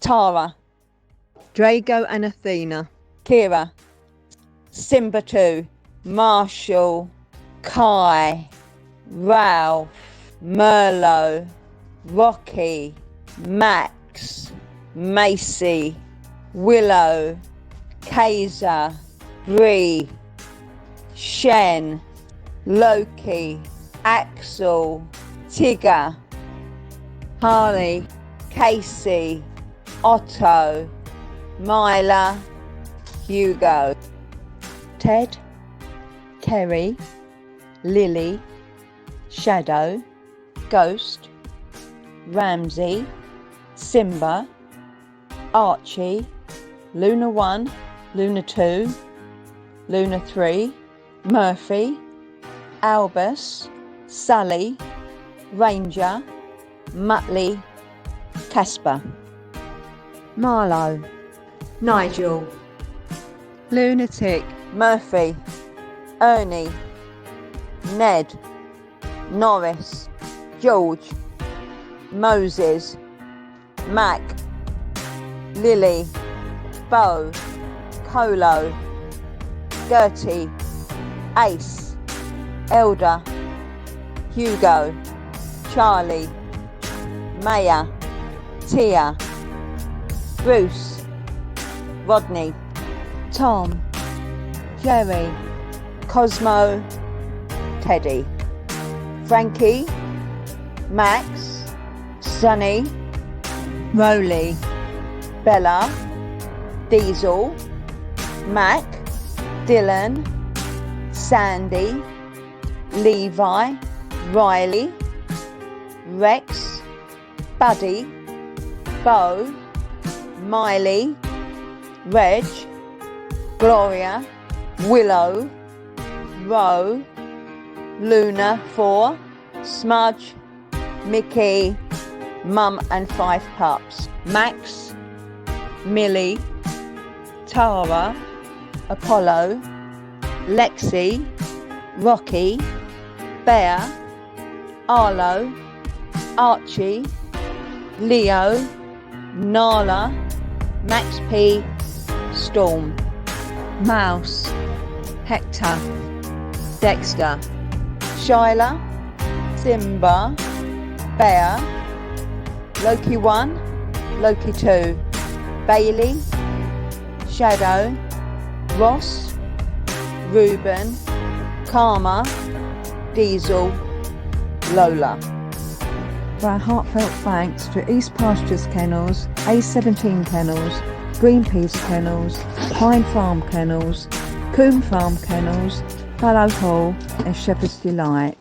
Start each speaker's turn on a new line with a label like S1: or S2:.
S1: Tara,
S2: Drago and Athena,
S1: Kira, Simba 2, Marshall, Kai, Ralph, Merlot, Rocky, Max, Macy, Willow, Kaiser, Bree, Shen, Loki, Axel, Tigger, Harley, Casey, Otto, Myla, Hugo, Ted, Kerry, Lily, Shadow, Ghost, Ramsey, Simba, Archie, Luna 1, Luna 2, Luna 3, Murphy, Albus, Sally, Ranger, Muttley, Casper,
S2: Marlowe,
S1: Nigel,
S2: Lunatic,
S1: Murphy, Ernie, Ned, Norris, George, Moses, Mac, Lily, Bo, Colo, Gertie, Ace, Elder, Hugo, Charlie, Maya, Tia, Bruce, Rodney,
S2: Tom,
S1: Jerry, Cosmo, Teddy, Frankie, Max, Sonny,
S2: Rowley,
S1: Bella, Diesel, Mac, Dylan, Sandy, Levi, Riley, Rex, Buddy, Bo, Miley, Reg, Gloria, Willow, Ro, Luna 4, Smudge, Mickey, Mum and 5 pups, Max, Millie, Tara, Apollo, Lexi, Rocky, Bear, Arlo, Archie, Leo, Nala, Max P, Storm,
S2: Mouse, Hector, Dexter,
S1: Shyla, Simba, Bear, Loki 1, Loki 2, Bailey, Shadow, Ross, Ruben, Karma, Diesel, Lola.
S2: For our heartfelt thanks to East Pastures Kennels, A17 Kennels, Greenpeace Kennels, Pine Farm Kennels, Coombe Farm Kennels, Fallow Hall and Shepherd's Delight.